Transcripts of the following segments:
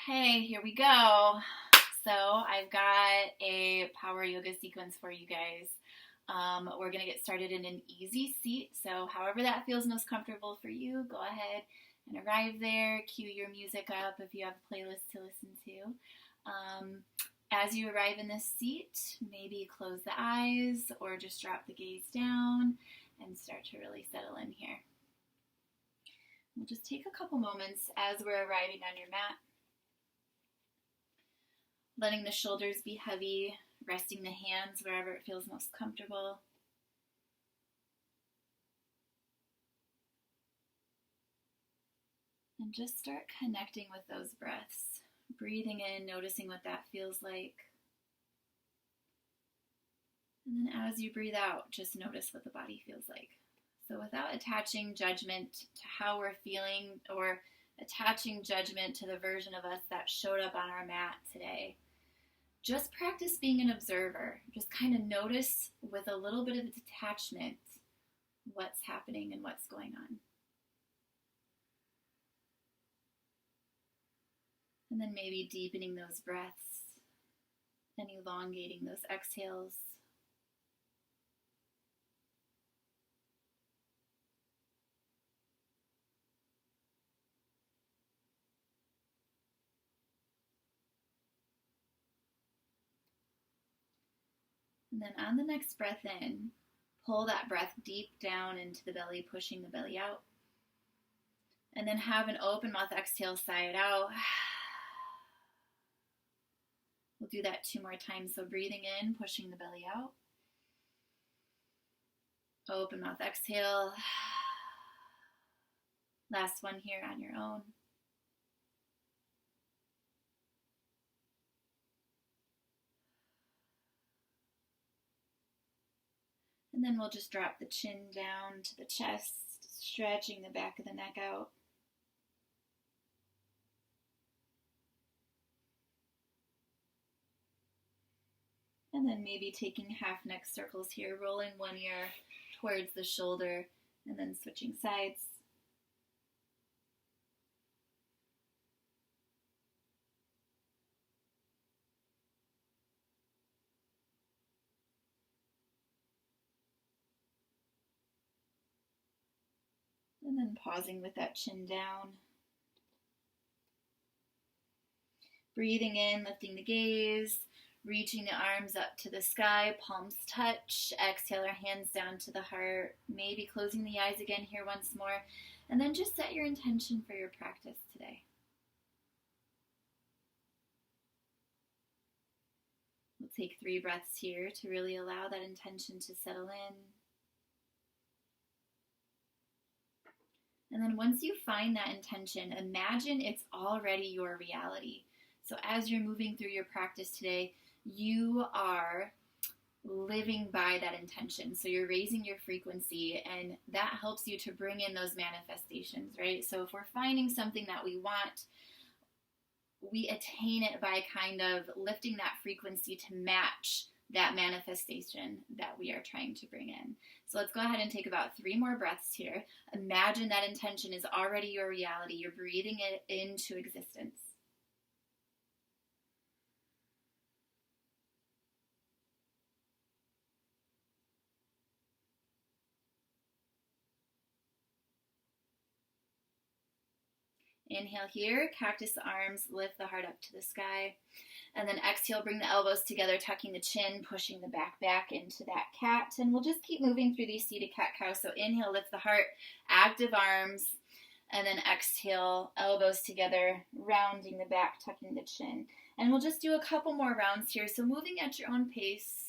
Okay, here we go. So I've got a power yoga sequence for you guys. We're going to get started in an easy seat. So however that feels most comfortable for you, go ahead and arrive there. Cue your music up if you have a playlist to listen to. As you arrive in this seat, maybe close the eyes or just drop the gaze down and start to really settle in here. We'll just take a couple moments as we're arriving on your mat. Letting the shoulders be heavy, resting the hands wherever it feels most comfortable. And just start connecting with those breaths. Breathing in, noticing what that feels like. And then as you breathe out, just notice what the body feels like. So without attaching judgment to how we're feeling or attaching judgment to the version of us that showed up on our mat today, just practice being an observer. Just kind of notice with a little bit of detachment what's happening and what's going on. And then maybe deepening those breaths and elongating those exhales. And then on the next breath in, pull that breath deep down into the belly, pushing the belly out. And then have an open mouth exhale, sigh it out. We'll do that 2 more times. So breathing in, pushing the belly out. Open mouth exhale. Last one here on your own. And then we'll just drop the chin down to the chest, stretching the back of the neck out. And then maybe taking half neck circles here, rolling one ear towards the shoulder, and then switching sides. And then pausing with that chin down. Breathing in, lifting the gaze, reaching the arms up to the sky, palms touch. Exhale our hands down to the heart. Maybe closing the eyes again here once more. And then just set your intention for your practice today. We'll take 3 breaths here to really allow that intention to settle in. And then once you find that intention, imagine it's already your reality. So as you're moving through your practice today, you are living by that intention. So you're raising your frequency, and that helps you to bring in those manifestations, right? So if we're finding something that we want, we attain it by kind of lifting that frequency to match that manifestation that we are trying to bring in. So let's go ahead and take about 3 more breaths here. Imagine that intention is already your reality. You're breathing it into existence. Inhale here, cactus arms, lift the heart up to the sky. And then exhale, bring the elbows together, tucking the chin, pushing the back into that cat. And we'll just keep moving through these seated cat-cow. So inhale, lift the heart, active arms. And then exhale, elbows together, rounding the back, tucking the chin. And we'll just do a couple more rounds here. So moving at your own pace.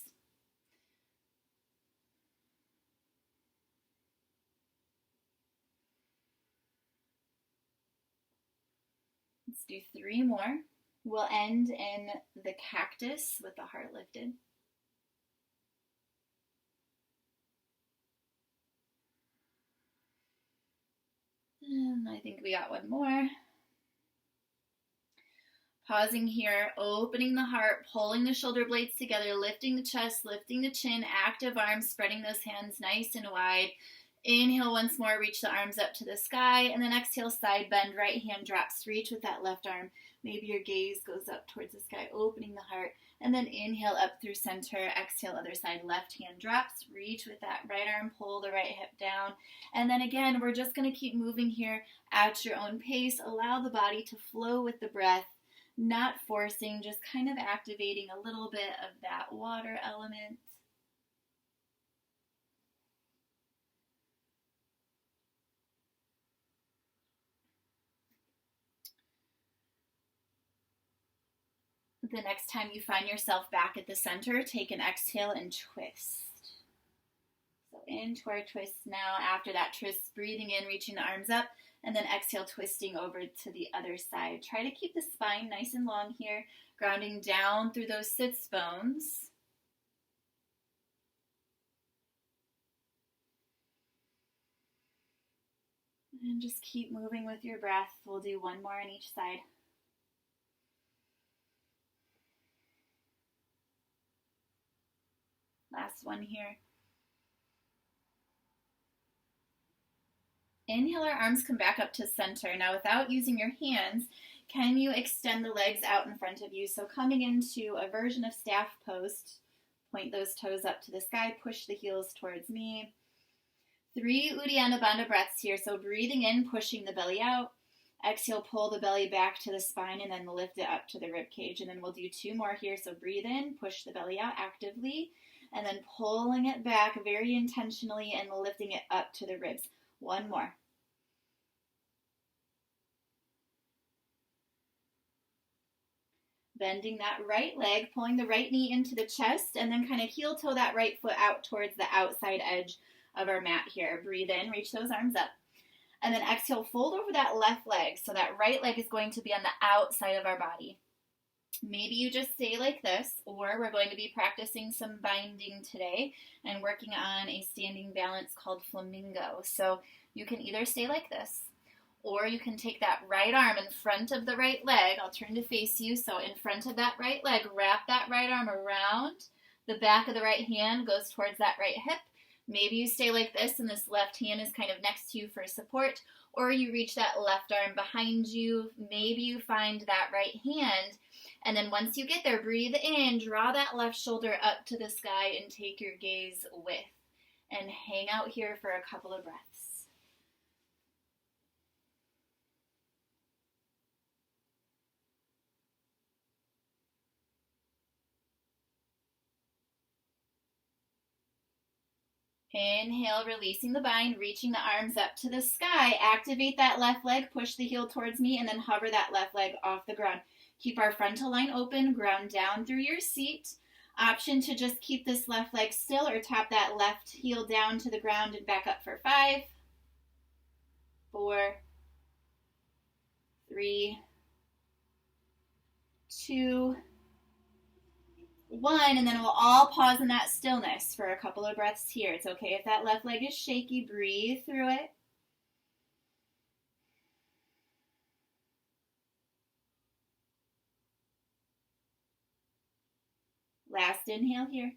Let's do 3 more. We'll end in the cactus with the heart lifted. And I think we got 1 more. Pausing here, opening the heart, pulling the shoulder blades together, lifting the chest, lifting the chin, active arms, spreading those hands nice and wide. Inhale once more, reach the arms up to the sky, and then exhale, side bend, right hand drops, reach with that left arm. Maybe your gaze goes up towards the sky, opening the heart, and then inhale up through center, exhale, other side, left hand drops, reach with that right arm, pull the right hip down, and then again, we're just going to keep moving here at your own pace. Allow the body to flow with the breath, not forcing, just kind of activating a little bit of that water element. The next time you find yourself back at the center, take an exhale and twist. So into our twist now. After that twist, breathing in, reaching the arms up, and then exhale, twisting over to the other side. Try to keep the spine nice and long here, grounding down through those sits bones. And just keep moving with your breath. We'll do one more on each side. Last one here. Inhale, our arms come back up to center. Now, without using your hands, can you extend the legs out in front of you? So coming into a version of staff pose, point those toes up to the sky, push the heels towards me. 3 Uddiyana Bandha breaths here. So breathing in, pushing the belly out. Exhale, pull the belly back to the spine and then lift it up to the rib cage. And then we'll do 2 more here. So breathe in, push the belly out actively, and then pulling it back very intentionally and lifting it up to the ribs. 1 more. Bending that right leg, pulling the right knee into the chest, and then kind of heel toe that right foot out towards the outside edge of our mat here. Breathe in, reach those arms up. And then exhale, fold over that left leg. So that right leg is going to be on the outside of our body. Maybe you just stay like this, or we're going to be practicing some binding today and working on a standing balance called flamingo. So you can either stay like this, or you can take that right arm in front of the right leg. I'll turn to face you. So in front of that right leg, wrap that right arm around. The back of the right hand goes towards that right hip. Maybe you stay like this and this left hand is kind of next to you for support, or you reach that left arm behind you. Maybe you find that right hand, and then once you get there, breathe in, draw that left shoulder up to the sky and take your gaze with, and hang out here for a couple of breaths. Inhale, releasing the bind, reaching the arms up to the sky. Activate that left leg, push the heel towards me, and then hover that left leg off the ground. Keep our frontal line open, ground down through your seat. Option to just keep this left leg still or tap that left heel down to the ground and back up for 5, 4, 3, 2, 1, and then we'll all pause in that stillness for a couple of breaths here. It's okay if that left leg is shaky, breathe through it. Last inhale here.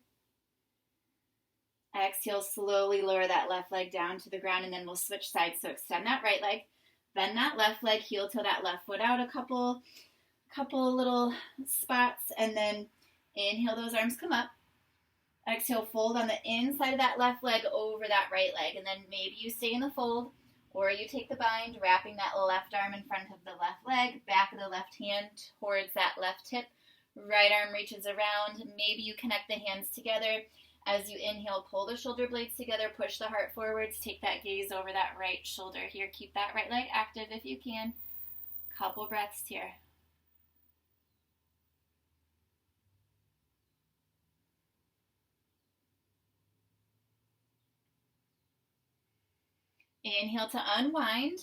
Exhale, slowly lower that left leg down to the ground, and then we'll switch sides. So extend that right leg, bend that left leg, heel toe that left foot out a couple little spots, and then inhale, those arms come up. Exhale, fold on the inside of that left leg over that right leg. And then maybe you stay in the fold, or you take the bind, wrapping that left arm in front of the left leg, back of the left hand towards that left hip. Right arm reaches around. Maybe you connect the hands together. As you inhale, pull the shoulder blades together, push the heart forwards, take that gaze over that right shoulder here. Keep that right leg active if you can. Couple breaths here. Inhale to unwind,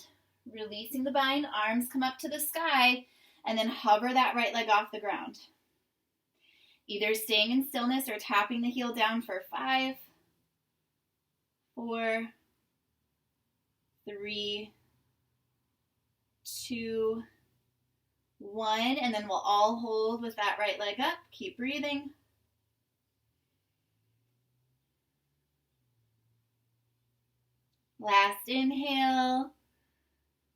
releasing the bind, arms come up to the sky, and then hover that right leg off the ground. Either staying in stillness or tapping the heel down for 5, 4, 3, 2, 1, and then we'll all hold with that right leg up. Keep breathing. Last inhale.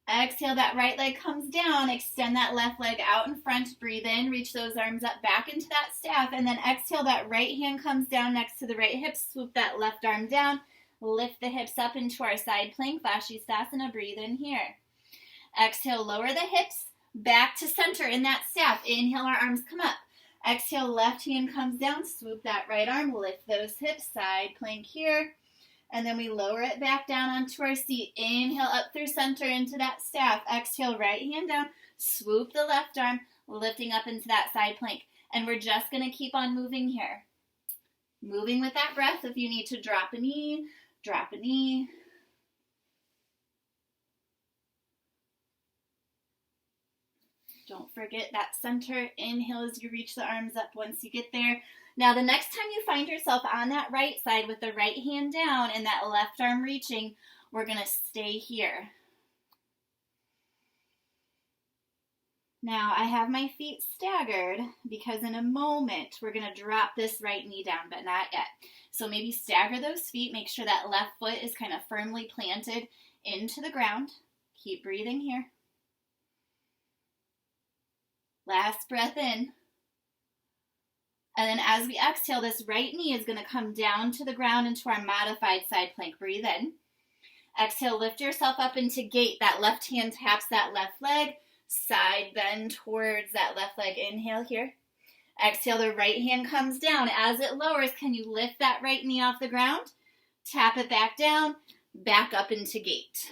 Exhale, that right leg comes down. Extend that left leg out in front. Breathe in, reach those arms up back into that staff. And then exhale, that right hand comes down next to the right hip. Swoop that left arm down. Lift the hips up into our side plank. Vashisthasana. Breathe in here. Exhale, lower the hips back to center in that staff. Inhale, our arms come up. Exhale, left hand comes down. Swoop that right arm. Lift those hips. Side plank here. And then we lower it back down onto our seat. Inhale up through center into that staff. Exhale, right hand down. Swoop the left arm, lifting up into that side plank. And we're just going to keep on moving here. Moving with that breath. If you need to drop a knee, drop a knee. Don't forget that center. Inhale as you reach the arms up once you get there. Now, the next time you find yourself on that right side with the right hand down and that left arm reaching, we're going to stay here. Now, I have my feet staggered because in a moment, we're going to drop this right knee down, but not yet. So maybe stagger those feet. Make sure that left foot is kind of firmly planted into the ground. Keep breathing here. Last breath in. And then as we exhale, this right knee is going to come down to the ground into our modified side plank. Breathe in. Exhale, lift yourself up into gate. That left hand taps that left leg. Side bend towards that left leg. Inhale here. Exhale, the right hand comes down. As it lowers, can you lift that right knee off the ground? Tap it back down. Back up into gate.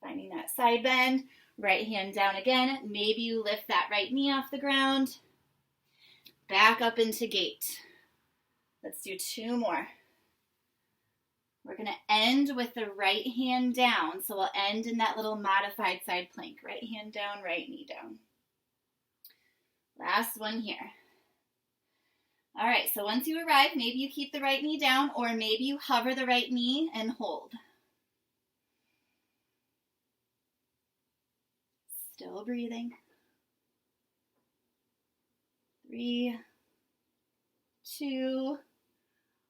Finding that side bend. Right hand down again. Maybe you lift that right knee off the ground. Back up into gate. Let's do 2 more. We're going to end with the right hand down. So we'll end in that little modified side plank. Right hand down, right knee down. Last one here. All right, so once you arrive, maybe you keep the right knee down or maybe you hover the right knee and hold. Still breathing. 3, 2,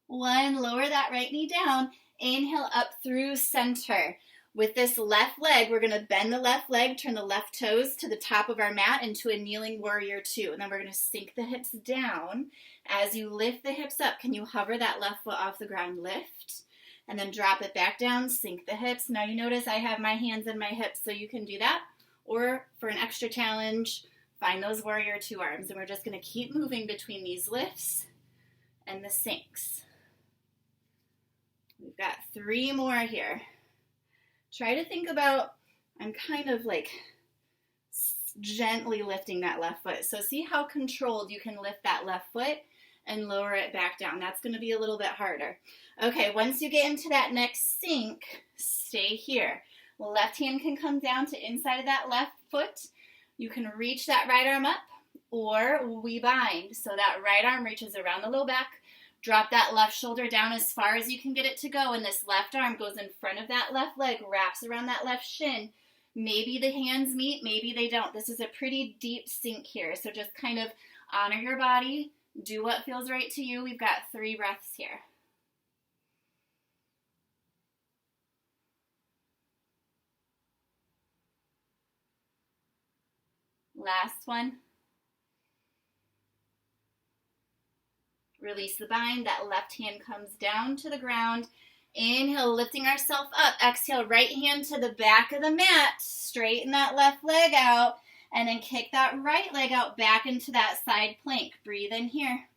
1. Lower that right knee down. Inhale up through center. With this left leg, we're going to bend the left leg, turn the left toes to the top of our mat into a kneeling warrior 2. And then we're going to sink the hips down. As you lift the hips up, can you hover that left foot off the ground? Lift. And then drop it back down, sink the hips. Now you notice I have my hands in my hips, so you can do that. Or for an extra challenge, find those warrior 2 arms. And we're just going to keep moving between these lifts and the sinks. We've got 3 more here. Try to think about, I'm kind of like gently lifting that left foot. So see how controlled you can lift that left foot and lower it back down. That's going to be a little bit harder. Okay, once you get into that next sink, stay here. Left hand can come down to inside of that left foot. You can reach that right arm up or we bind. So that right arm reaches around the low back. Drop that left shoulder down as far as you can get it to go. And this left arm goes in front of that left leg, wraps around that left shin. Maybe the hands meet, maybe they don't. This is a pretty deep sink here. So just kind of honor your body. Do what feels right to you. We've got 3 breaths here. Last one. Release the bind. That left hand comes down to the ground. Inhale, lifting ourselves up. Exhale, right hand to the back of the mat. Straighten that left leg out. And then kick that right leg out back into that side plank. Breathe in here.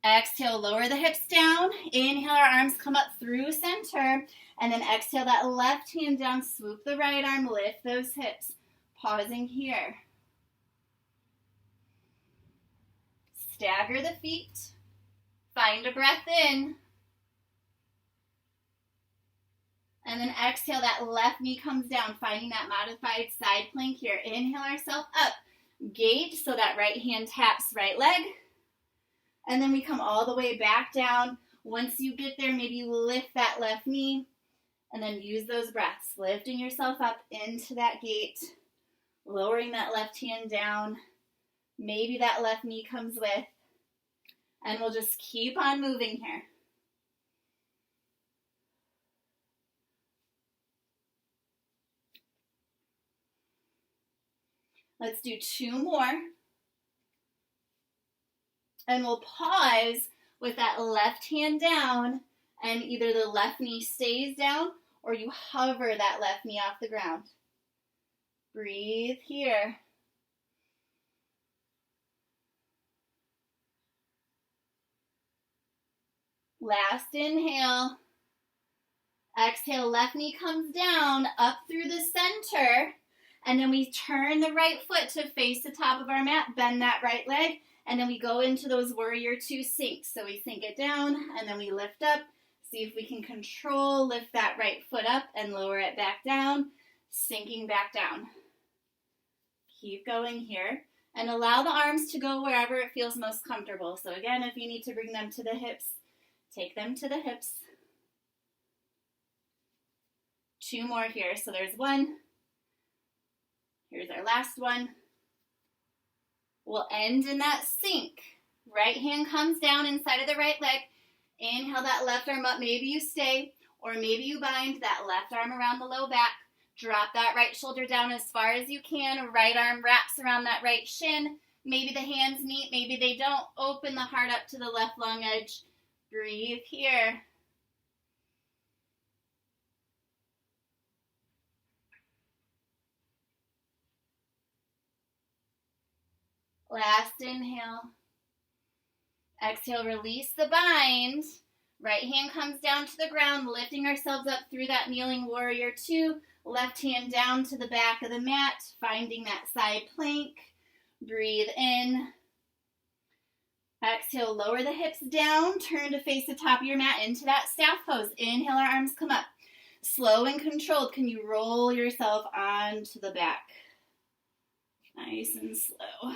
Exhale, lower the hips down. Inhale, our arms come up through center. And then exhale that left hand down. Swoop the right arm. Lift those hips. Pausing here. Stagger the feet. Find a breath in. And then exhale, that left knee comes down, finding that modified side plank here. Inhale ourselves up. Gate, so that right hand taps right leg. And then we come all the way back down. Once you get there, maybe you lift that left knee. And then use those breaths. Lifting yourself up into that gate. Lowering that left hand down. Maybe that left knee comes with. And we'll just keep on moving here. Let's do 2 more. And we'll pause with that left hand down, and either the left knee stays down or you hover that left knee off the ground. Breathe here. Last inhale. Exhale, left knee comes down, up through the center, and then we turn the right foot to face the top of our mat, bend that right leg, and then we go into those warrior 2 sinks. So we sink it down, and then we lift up. See if we can control, lift that right foot up and lower it back down, sinking back down. Keep going here, and allow the arms to go wherever it feels most comfortable. So again, if you need to bring them to the hips, take them to the hips. 2 more here. So there's 1. Here's our last one. We'll end in that sink. Right hand comes down inside of the right leg. Inhale that left arm up. Maybe you stay, or maybe you bind that left arm around the low back. Drop that right shoulder down as far as you can. Right arm wraps around that right shin. Maybe the hands meet, maybe they don't. Open the heart up to the left long edge. Breathe here. Last inhale. Exhale, release the bind. Right hand comes down to the ground, lifting ourselves up through that kneeling warrior 2. Left hand down to the back of the mat, finding that side plank. Breathe in. Exhale, lower the hips down. Turn to face the top of your mat into that staff pose. Inhale, our arms come up. Slow and controlled. Can you roll yourself onto the back? Nice and slow.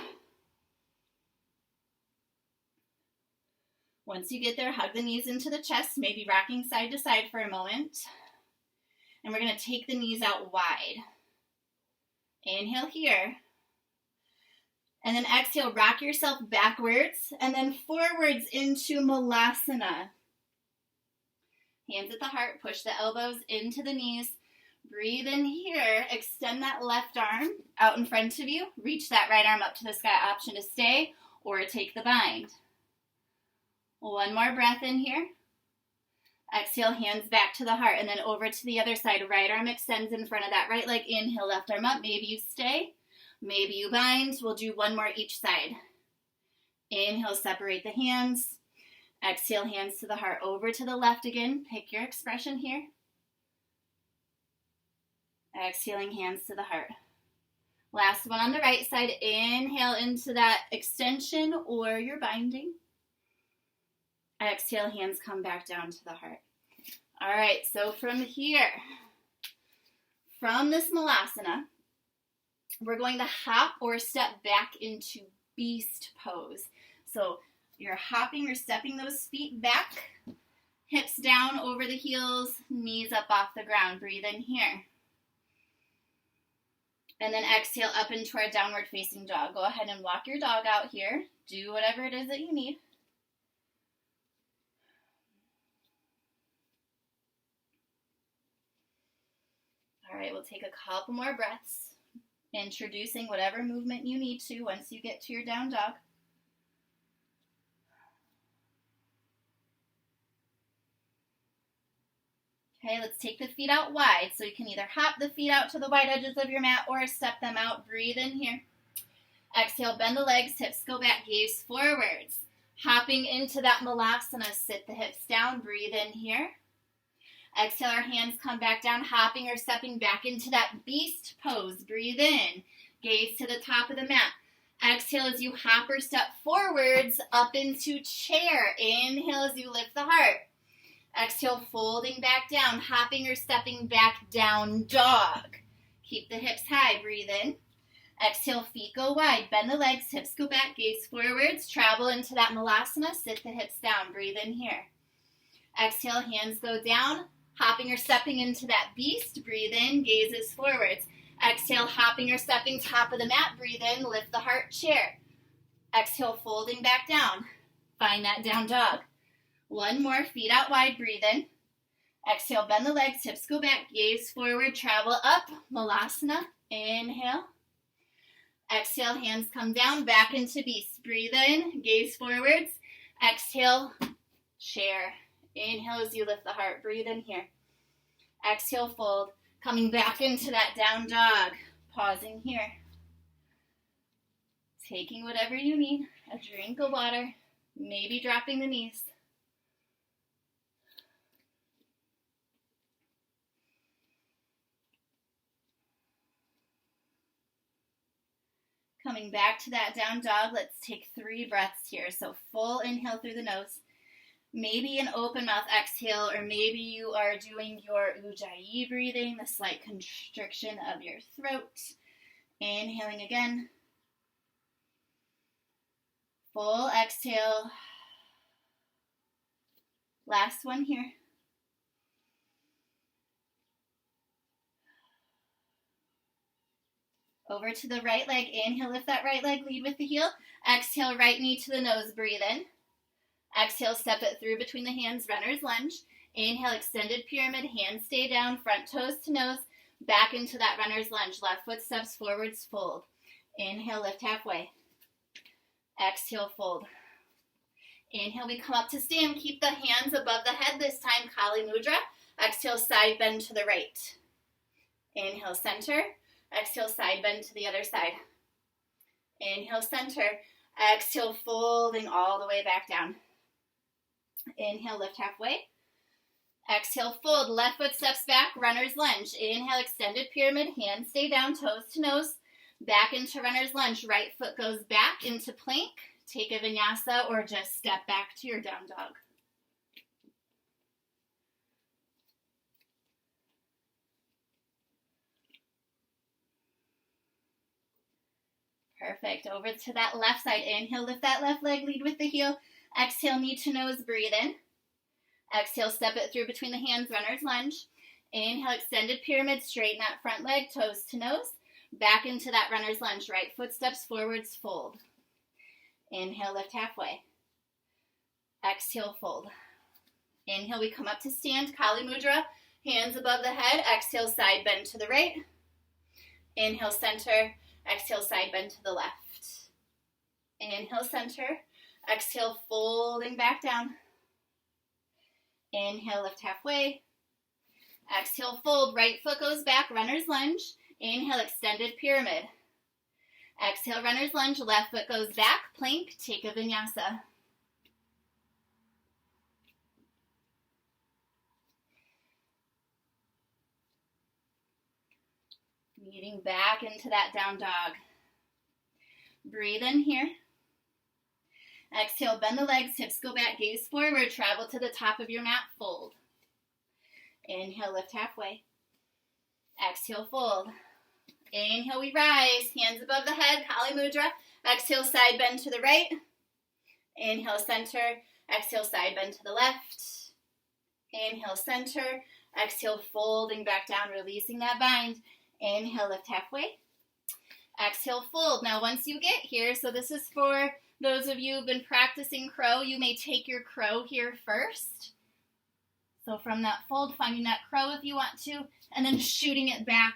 Once you get there, hug the knees into the chest, maybe rocking side to side for a moment. And we're going to take the knees out wide. Inhale here. And then exhale, rock yourself backwards and then forwards into Malasana. Hands at the heart, push the elbows into the knees. Breathe in here, extend that left arm out in front of you. Reach that right arm up to the sky, option to stay or take the bind. 1 more breath in here. Exhale, hands back to the heart and then over to the other side. Right arm extends in front of that right leg. Inhale, left arm up. Maybe you stay. Maybe you bind. We'll do 1 more each side. Inhale, separate the hands. Exhale, hands to the heart. Over to the left again. Pick your expression here. Exhaling, hands to the heart. Last one on the right side. Inhale into that extension or your binding. Exhale, hands come back down to the heart. All right, so from here, from this Malasana, we're going to hop or step back into beast pose. So you're hopping or stepping those feet back, hips down over the heels, knees up off the ground. Breathe in here. And then exhale up into our downward facing dog. Go ahead and walk your dog out here. Do whatever it is that you need. All right, we'll take a couple more breaths, introducing whatever movement you need to once you get to your down dog. Okay, let's take the feet out wide. So you can either hop the feet out to the wide edges of your mat or step them out. Breathe in here. Exhale, bend the legs, hips go back, gaze forwards. Hopping into that Malasana, sit the hips down, breathe in here. Exhale, our hands come back down, hopping or stepping back into that beast pose. Breathe in, gaze to the top of the mat. Exhale as you hop or step forwards up into chair. Inhale as you lift the heart. Exhale, folding back down, hopping or stepping back down dog. Keep the hips high, breathe in. Exhale, feet go wide, bend the legs, hips go back, gaze forwards, travel into that Malasana, sit the hips down, breathe in here. Exhale, hands go down, hopping or stepping into that beast, breathe in, gazes forwards. Exhale, hopping or stepping top of the mat, breathe in, lift the heart, chair. Exhale, folding back down, find that down dog. 1 more, feet out wide, breathe in. Exhale, bend the legs, hips go back, gaze forward, travel up, Malasana, inhale. Exhale, hands come down, back into beast. Breathe in, gaze forwards. Exhale, chair. Inhale as you lift the heart. Breathe in here. Exhale, fold. Coming back into that down dog. Pausing here. Taking whatever you need. A drink of water. Maybe dropping the knees. Coming back to that down dog, let's take 3 breaths here. So full inhale through the nose. Maybe an open mouth exhale, or maybe you are doing your ujjayi breathing, the slight constriction of your throat. Inhaling again. Full exhale. Last one here. Over to the right leg. Inhale, lift that right leg, lead with the heel. Exhale, right knee to the nose, breathe in. Exhale, step it through between the hands, runner's lunge. Inhale, extended pyramid, hands stay down, front toes to nose, back into that runner's lunge. Left foot steps forwards, fold. Inhale, lift halfway. Exhale, fold. Inhale, we come up to stand. Keep the hands above the head this time, Kali Mudra. Exhale, side bend to the right. Inhale, center. Exhale, side bend to the other side. Inhale, center. Exhale, folding all the way back down. Inhale, lift halfway. Exhale, fold. Left foot steps back, runner's lunge. Inhale, extended pyramid, hands stay down, toes to nose. Back into runner's lunge. Right foot goes back into plank. Take a vinyasa or just step back to your down dog. Perfect. Over to that left side. Inhale, lift that left leg, lead with the heel. Exhale, knee to nose, breathe in. Exhale, step it through between the hands, runner's lunge. Inhale, extended pyramid, straighten that front leg, toes to nose. Back into that runner's lunge. Right foot steps forwards, fold. Inhale, lift halfway. Exhale, fold. Inhale, we come up to stand, Kali Mudra. Hands above the head. Exhale, side bend to the right. Inhale, center. Exhale, side bend to the left. Inhale, center. Exhale, folding back down. Inhale, lift halfway. Exhale, fold. Right foot goes back, runner's lunge. Inhale, extended pyramid. Exhale, runner's lunge. Left foot goes back, plank. Take a vinyasa. Meeting back into that down dog. Breathe in here. Exhale, bend the legs, hips go back, gaze forward, travel to the top of your mat, fold. Inhale, lift halfway. Exhale, fold. Inhale, we rise, hands above the head, Kali Mudra. Exhale, side bend to the right. Inhale, center. Exhale, side bend to the left. Inhale, center. Exhale, folding back down, releasing that bind. Inhale, lift halfway. Exhale, fold. Now, once you get here, so this is for those of you who've been practicing crow, you may take your crow here first. So from that fold, finding that crow if you want to, and then shooting it back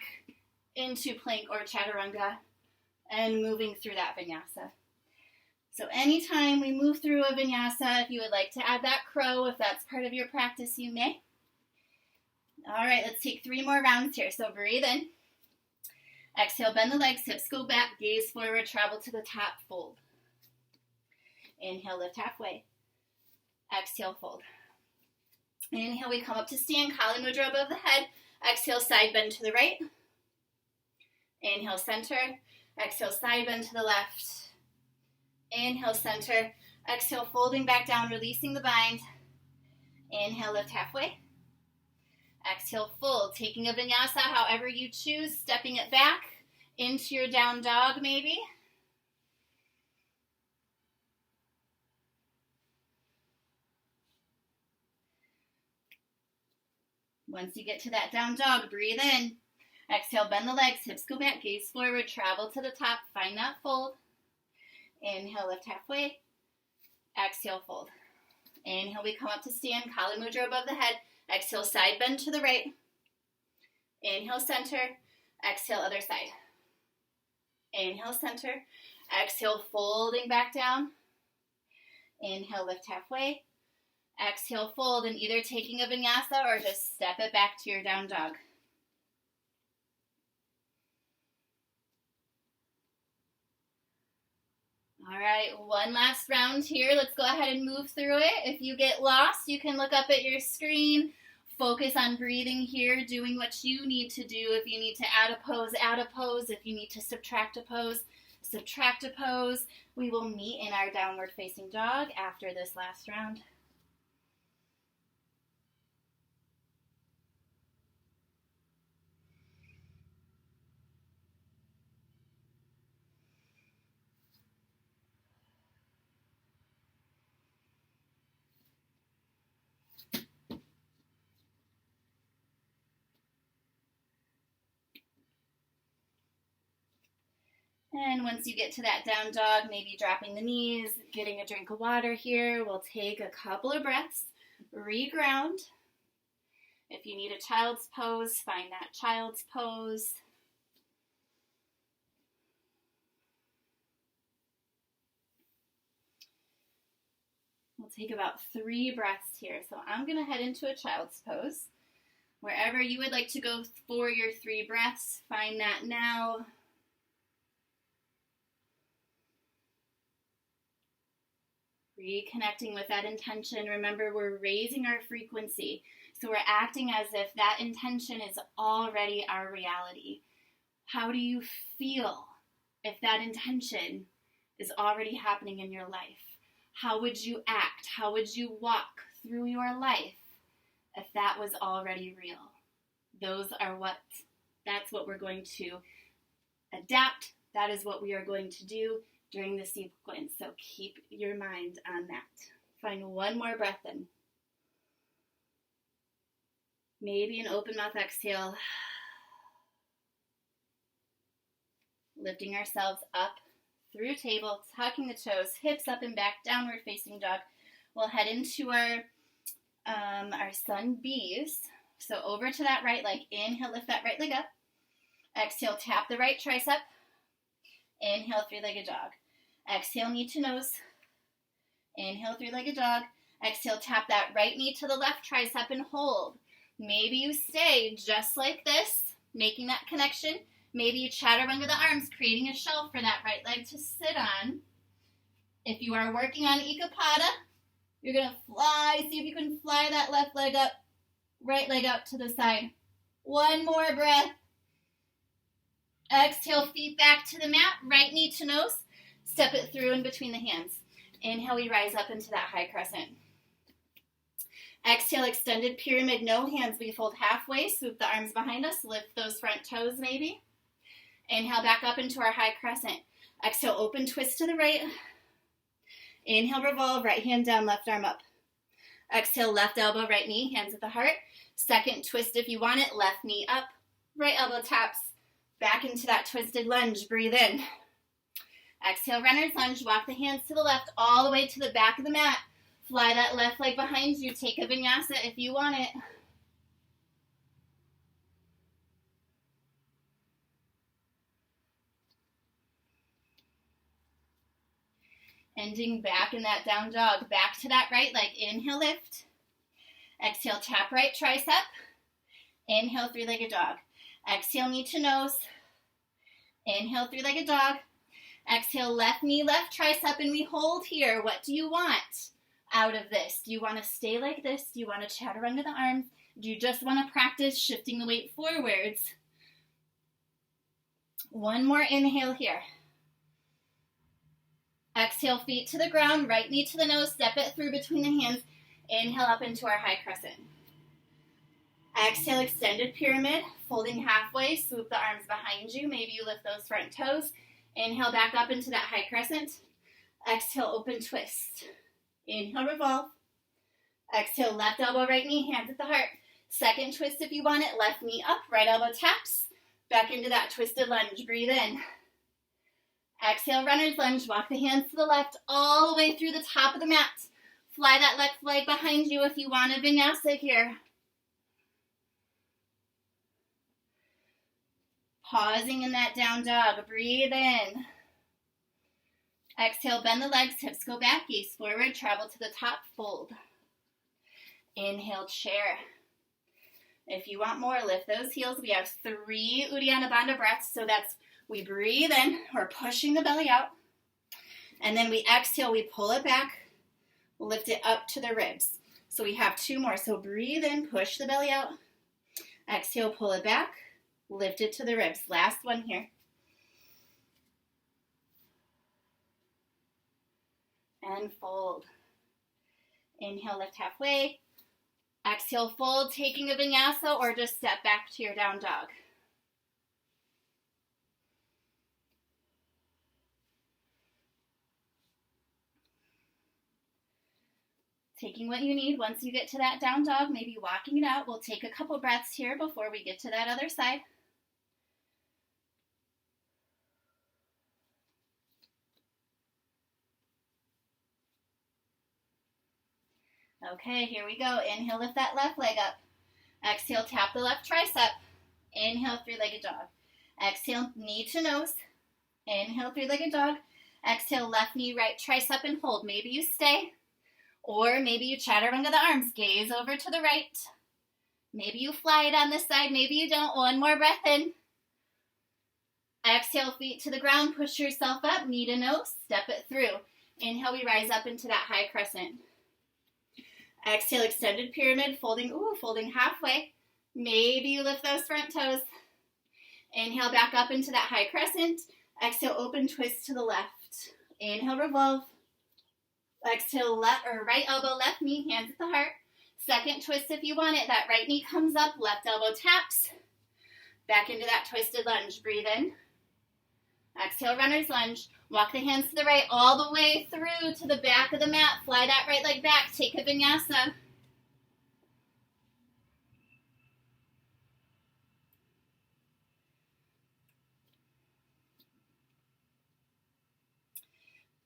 into plank or chaturanga and moving through that vinyasa. So anytime we move through a vinyasa, if you would like to add that crow, if that's part of your practice, you may. All right, let's take 3 more rounds here. So breathe in. Exhale, bend the legs, hips go back, gaze forward, travel to the top, fold. Inhale, lift halfway. Exhale, fold. Inhale, we come up to stand, Kali Mudra above the head. Exhale, side bend to the right. Inhale, center. Exhale, side bend to the left. Inhale, center. Exhale, folding back down, releasing the bind. Inhale, lift halfway. Exhale, fold. Taking a vinyasa however you choose, stepping it back into your down dog maybe. Once you get to that down dog, breathe in. Exhale, bend the legs, hips go back, gaze forward, travel to the top, find that fold. Inhale, lift halfway. Exhale, fold. Inhale, we come up to stand, Kali Mudra above the head. Exhale, side bend to the right. Inhale, center. Exhale, other side. Inhale, center. Exhale, folding back down. Inhale, lift halfway. Exhale, fold, and either taking a vinyasa or just step it back to your down dog. All right, one last round here. Let's go ahead and move through it. If you get lost, you can look up at your screen. Focus on breathing here, doing what you need to do. If you need to add a pose, add a pose. If you need to subtract a pose, subtract a pose. We will meet in our downward facing dog after this last round. And once you get to that down dog, maybe dropping the knees, getting a drink of water here. We'll take a couple of breaths, reground. If you need a child's pose, find that child's pose. We'll take about 3 breaths here. So I'm going to head into a child's pose. Wherever you would like to go for your 3 breaths, find that now. Reconnecting with that intention. Remember, we're raising our frequency. So we're acting as if that intention is already our reality. How do you feel if that intention is already happening in your life? How would you act? How would you walk through your life if that was already real? That's what we're going to adapt. That is what we are going to do during the sequence. So keep your mind on that. Find one more breath in. Maybe an open mouth exhale. Lifting ourselves up through table, tucking the toes, hips up and back, downward facing dog. We'll head into our sun B's. So over to that right leg. Inhale, lift that right leg up. Exhale, tap the right tricep. Inhale, 3-legged dog. Exhale, knee to nose. Inhale, 3-legged dog. Exhale, tap that right knee to the left tricep and hold. Maybe you stay just like this, making that connection. Maybe you chaturanga the arms, creating a shelf for that right leg to sit on. If you are working on Ekapada, you're going to fly. See if you can fly that left leg up, right leg out to the side. One more breath. Exhale, feet back to the mat, right knee to nose. Step it through in between the hands. Inhale, we rise up into that high crescent. Exhale, extended pyramid, no hands. We fold halfway, swoop the arms behind us, lift those front toes maybe. Inhale, back up into our high crescent. Exhale, open twist to the right. Inhale, revolve, right hand down, left arm up. Exhale, left elbow, right knee, hands at the heart. Second twist if you want it, left knee up, right elbow taps. Back into that twisted lunge, breathe in. Exhale, runner's lunge, walk the hands to the left, all the way to the back of the mat. Fly that left leg behind you, take a vinyasa if you want it. Ending back in that down dog, back to that right leg. Inhale, lift. Exhale, tap right tricep. Inhale, 3-legged dog. Exhale, knee to nose. Inhale, 3-legged dog. Exhale, left knee, left tricep, and we hold here. What do you want out of this? Do you want to stay like this? Do you want to chaturanga the arms? Do you just want to practice shifting the weight forwards? One more inhale here. Exhale, feet to the ground, right knee to the nose, step it through between the hands. Inhale up into our high crescent. Exhale, extended pyramid, folding halfway, swoop the arms behind you. Maybe you lift those front toes. Inhale, back up into that high crescent. Exhale, open twist. Inhale, revolve. Exhale, left elbow, right knee, hands at the heart. Second twist if you want it, left knee up, right elbow taps. Back into that twisted lunge, breathe in. Exhale, runner's lunge, walk the hands to the left, all the way through the top of the mat. Fly that left leg behind you if you want a vinyasa here. Pausing in that down dog. Breathe in. Exhale, bend the legs, hips go back, gaze forward, travel to the top, fold. Inhale, chair. If you want more, lift those heels. We have 3 Uddiyana Bandha breaths, so that's we breathe in, we're pushing the belly out, and then we exhale, we pull it back, lift it up to the ribs. So we have 2 more. So breathe in, push the belly out, exhale, pull it back, lift it to the ribs. Last one here. And fold. Inhale, lift halfway. Exhale, fold, taking a vinyasa, or just step back to your down dog. Taking what you need. Once you get to that down dog, maybe walking it out. We'll take a couple breaths here before we get to that other side. Okay, here we go. Inhale, lift that left leg up. Exhale, tap the left tricep. Inhale, 3-legged dog. Exhale, knee to nose. Inhale, 3-legged dog. Exhale, left knee, right tricep, and hold. Maybe you stay, or maybe you chaturanga the arms. Gaze over to the right. Maybe you fly it on this side. Maybe you don't. One more breath in. Exhale, feet to the ground. Push yourself up, knee to nose. Step it through. Inhale, we rise up into that high crescent. Exhale, extended pyramid, folding halfway. Maybe you lift those front toes. Inhale, back up into that high crescent. Exhale, open twist to the left. Inhale, revolve. Exhale, left or right elbow, left knee, hands at the heart. Second twist if you want it. That right knee comes up, left elbow taps. Back into that twisted lunge. Breathe in. Exhale, runner's lunge. Walk the hands to the right all the way through to the back of the mat. Fly that right leg back. Take a vinyasa.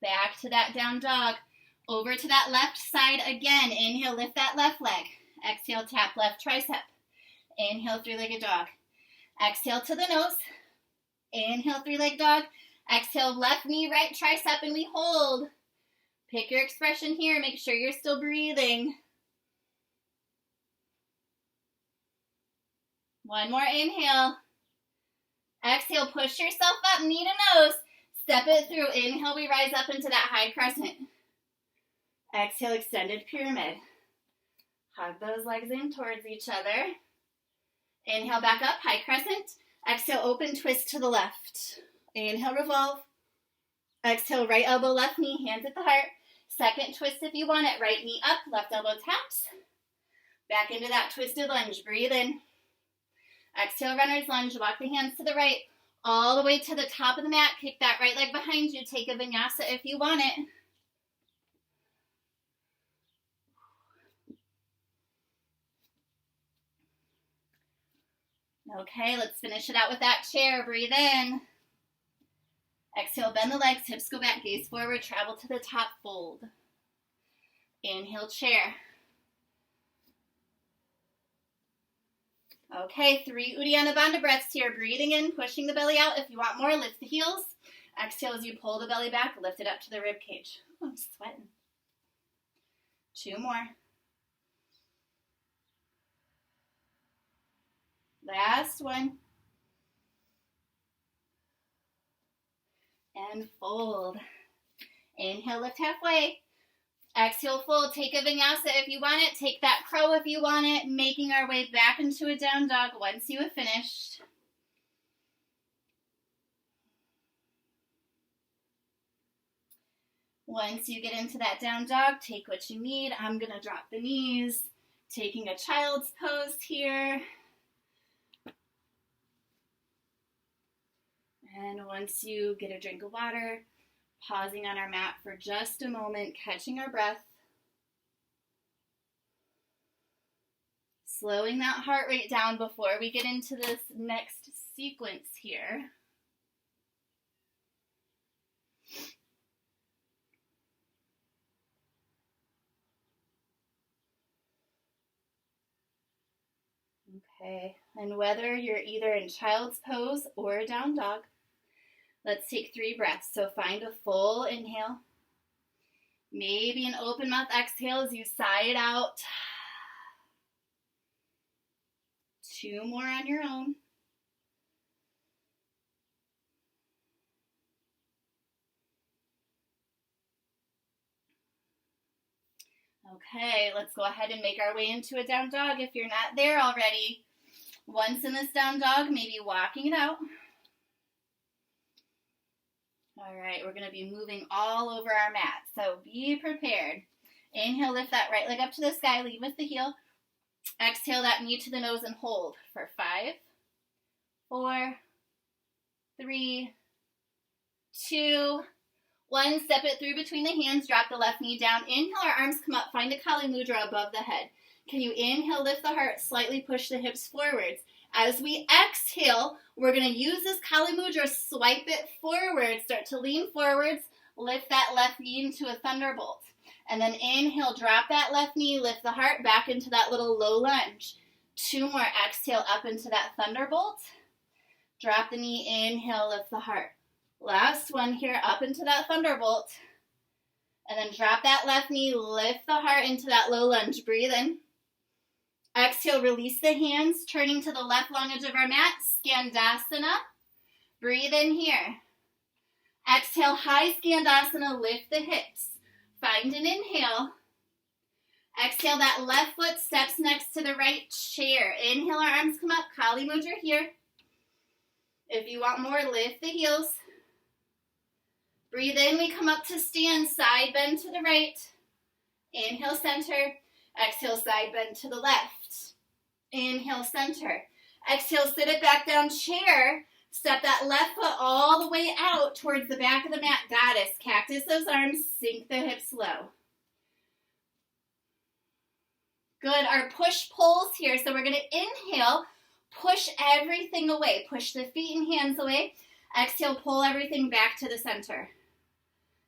Back to that down dog. Over to that left side again. Inhale, lift that left leg. Exhale, tap left tricep. Inhale, 3-legged dog. Exhale to the nose. Inhale, 3-legged dog. Exhale, left knee, right tricep, and we hold. Pick your expression here. Make sure you're still breathing. One more inhale. Exhale, push yourself up, knee to nose. Step it through. Inhale, we rise up into that high crescent. Exhale, extended pyramid. Hug those legs in towards each other. Inhale, back up, high crescent. Exhale, open twist to the left. Inhale, revolve. Exhale, right elbow, left knee, hands at the heart. Second twist if you want it. Right knee up, left elbow taps. Back into that twisted lunge. Breathe in. Exhale, runner's lunge. Walk the hands to the right, all the way to the top of the mat. Kick that right leg behind you. Take a vinyasa if you want it. Okay, let's finish it out with that chair. Breathe in. Exhale, bend the legs, hips go back, gaze forward, travel to the top, fold. Inhale, chair. Okay, 3 Uddiyana Bandha breaths here. Breathing in, pushing the belly out. If you want more, lift the heels. Exhale as you pull the belly back, lift it up to the rib cage. Oh, I'm sweating. 2 more. Last one. And fold. Inhale, lift halfway. Exhale, fold. Take a vinyasa if you want it. Take that crow if you want it. Making our way back into a down dog once you have finished. Once you get into that down dog, take what you need. I'm going to drop the knees. Taking a child's pose here. And once you get a drink of water, pausing on our mat for just a moment, catching our breath. Slowing that heart rate down before we get into this next sequence here. Okay, And whether you're either in child's pose or down dog, let's take 3 breaths. So find a full inhale. Maybe an open mouth exhale as you sigh it out. 2 more on your own. Okay, let's go ahead and make our way into a down dog if you're not there already. Once in this down dog, maybe walking it out. All right, we're going to be moving all over our mat, so be prepared. Inhale, lift that right leg up to the sky, lead with the heel. Exhale that knee to the nose and hold for 5, 4, 3, 2, 1. Step it through between the hands, drop the left knee down. Inhale, our arms come up, find a Kali Mudra above the head. Can you inhale, lift the heart, slightly push the hips forwards. As we exhale, we're going to use this Kali Mudra, swipe it forward, start to lean forwards, lift that left knee into a thunderbolt. And then inhale, drop that left knee, lift the heart back into that little low lunge. 2 more, exhale up into that thunderbolt. Drop the knee, inhale, lift the heart. Last one here, up into that thunderbolt. And then drop that left knee, lift the heart into that low lunge. Breathe in. Exhale, release the hands, turning to the left long edge of our mat, Skandasana. Breathe in here. Exhale, high Skandasana, lift the hips. Find an inhale. Exhale, that left foot steps next to the right chair. Inhale, our arms come up, Kali Mudra here. If you want more, lift the heels. Breathe in, we come up to stand, side bend to the right. Inhale, center. Exhale, side bend to the left. Inhale, center. Exhale, sit it back down, chair. Step that left foot all the way out towards the back of the mat. Goddess, cactus those arms, sink the hips low. Good, our push-pulls here. So we're going to inhale, push everything away. Push the feet and hands away. Exhale, pull everything back to the center.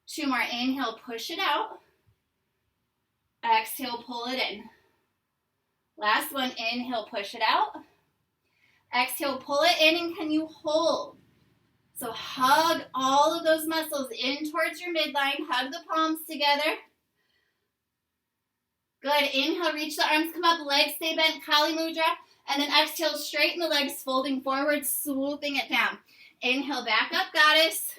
2 more, inhale, push it out. Exhale, pull it in. Last one, inhale, push it out. Exhale, pull it in, and can you hold? So hug all of those muscles in towards your midline. Hug the palms together. Good. Inhale, reach the arms, come up, legs stay bent, Kali Mudra. And then exhale, straighten the legs, folding forward, swooping it down. Inhale, back up, goddess.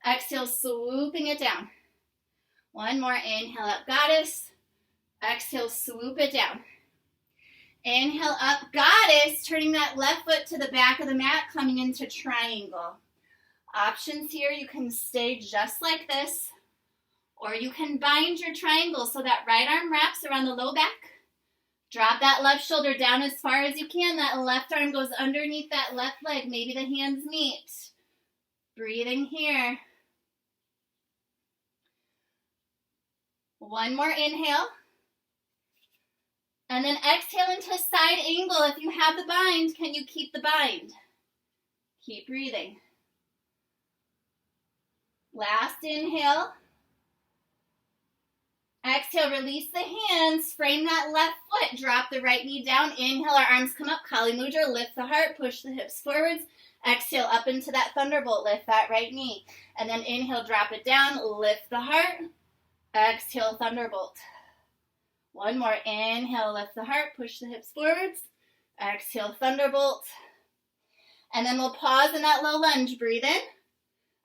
Exhale, swooping it down. 1 more, inhale up, goddess. Exhale, swoop it down. Inhale up, goddess, turning that left foot to the back of the mat, coming into triangle. Options here, you can stay just like this, or you can bind your triangle so that right arm wraps around the low back. Drop that left shoulder down as far as you can. That left arm goes underneath that left leg. Maybe the hands meet. Breathing here. 1 more inhale. And then exhale into side angle. If you have the bind, can you keep the bind? Keep breathing. Last inhale. Exhale, release the hands. Frame that left foot. Drop the right knee down. Inhale, our arms come up. Kali Mudra. Lift the heart. Push the hips forwards. Exhale, up into that thunderbolt. Lift that right knee. And then inhale, drop it down. Lift the heart. Exhale, thunderbolt. 1 more. Inhale, lift the heart. Push the hips forwards. Exhale, thunderbolt. And then we'll pause in that low lunge. Breathe in.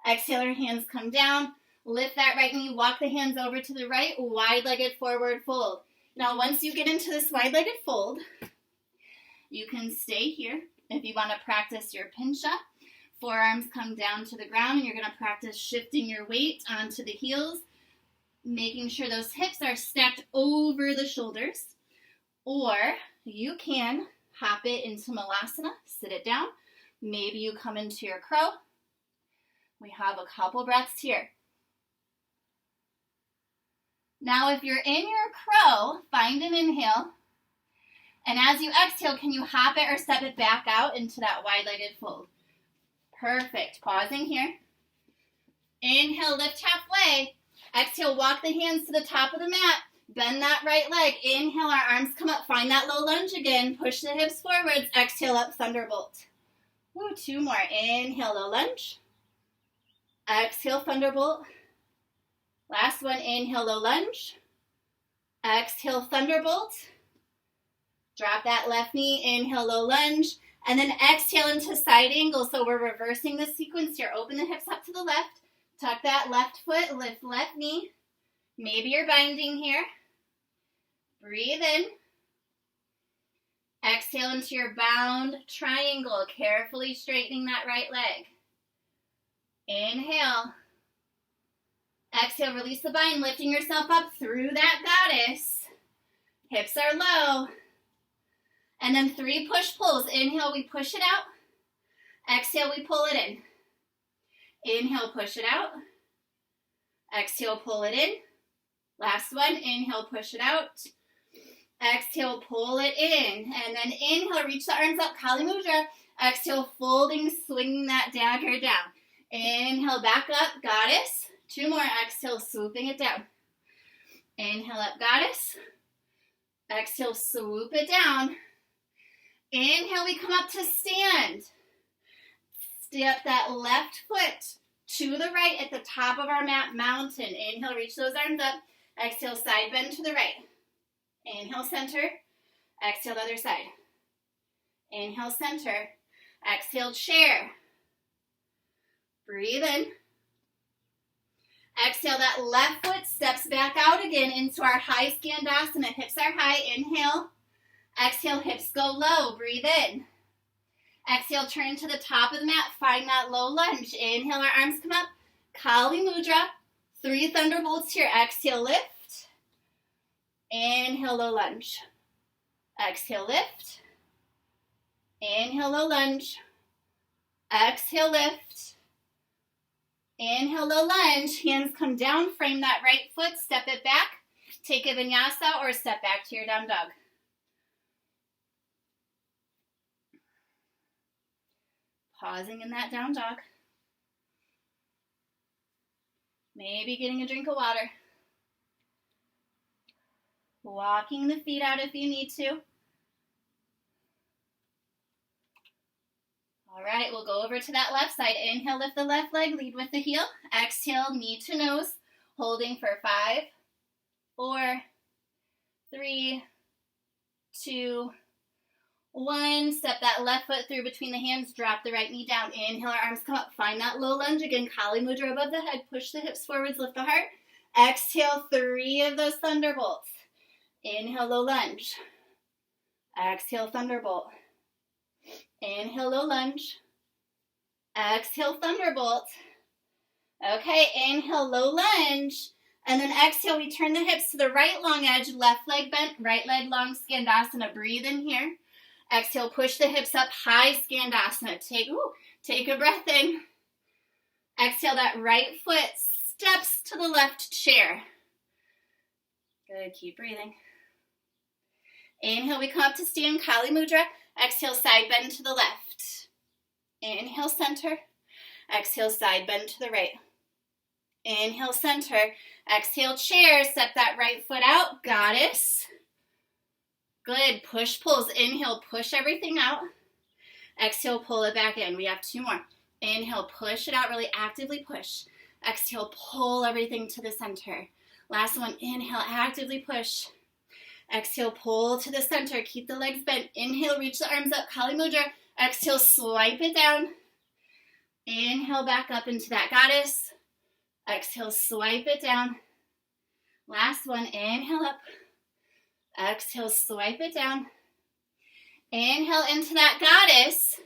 Exhale, our hands come down. Lift that right knee. Walk the hands over to the right. Wide-legged forward fold. Now, once you get into this wide-legged fold, you can stay here. If you want to practice your pincha, forearms come down to the ground, and you're going to practice shifting your weight onto the heels, making sure those hips are stacked over the shoulders. Or you can hop it into Malasana, sit it down. Maybe you come into your crow. We have a couple breaths here. Now, if you're in your crow, find an inhale. And as you exhale, can you hop it or step it back out into that wide-legged fold? Perfect. Pausing here. Inhale, lift halfway. Exhale, walk the hands to the top of the mat. Bend that right leg. Inhale, our arms come up. Find that low lunge again. Push the hips forwards. Exhale up, thunderbolt. Woo, 2 more. Inhale, low lunge. Exhale, thunderbolt. Last one, inhale, low lunge. Exhale, thunderbolt. Drop that left knee, inhale, low lunge. And then exhale into side angle. So we're reversing the sequence here. Open the hips up to the left. Tuck that left foot, lift left knee. Maybe you're binding here. Breathe in. Exhale into your bound triangle, carefully straightening that right leg. Inhale. Exhale, release the bind, lifting yourself up through that goddess. Hips are low. And then 3 push-pulls. Inhale, we push it out. Exhale, we pull it in. Inhale, push it out. Exhale, pull it in. Last one, inhale, push it out. Exhale, pull it in. And then inhale, reach the arms up, Kali Mudra. Exhale, folding, swinging that dagger down. Inhale, back up, goddess. 2 more, exhale, swooping it down. Inhale up, goddess. Exhale, swoop it down. Inhale, we come up to stand. Step that left foot to the right at the top of our mat, mountain. Inhale, reach those arms up. Exhale, side bend to the right. Inhale, center. Exhale, other side. Inhale, center. Exhale, chair. Breathe in. Exhale, that left foot steps back out again into our high skandasana. Hips are high. Inhale. Exhale, hips go low. Breathe in. Exhale, turn to the top of the mat. Find that low lunge. Inhale, our arms come up. Kali Mudra. 3 thunderbolts here. Exhale, lift. Inhale, low lunge. Exhale, lift. Inhale, low lunge. Exhale, lift. Inhale, low lunge. Hands come down. Frame that right foot. Step it back. Take a vinyasa or step back to your down dog. Pausing in that down dog. Maybe getting a drink of water. Walking the feet out if you need to. All right, we'll go over to that left side. Inhale, lift the left leg, lead with the heel. Exhale, knee to nose, holding for 5, 4, 3, 2, 1. Step that left foot through between the hands, drop the right knee down. Inhale, our arms come up. Find that low lunge again. Kali Mudra above the head. Push the hips forwards, lift the heart. Exhale, 3 of those thunderbolts. Inhale, low lunge. Exhale, thunderbolt. Inhale, low lunge. Exhale, thunderbolt. Okay, inhale, low lunge. And then exhale, we turn the hips to the right long edge, left leg bent, right leg long, skandasana. Breathe in here. Exhale, push the hips up, high skandasana. Take a breath in. Exhale, that right foot steps to the left chair. Good, keep breathing. Inhale, we come up to stand, Kali Mudra. Exhale, side bend to the left. Inhale, center. Exhale, side bend to the right. Inhale, center. Exhale, chair. Step that right foot out, goddess. Good, push, pulls. Inhale, push everything out. Exhale, pull it back in. We have 2 more. Inhale, push it out, really actively push. Exhale, pull everything to the center. Last one, inhale, actively push. Exhale, pull to the center. Keep the legs bent. Inhale, reach the arms up, Kali Mudra. Exhale, swipe it down. Inhale, back up into that goddess. Exhale, swipe it down. Last one, inhale up. Exhale, swipe it down. Inhale into that goddess.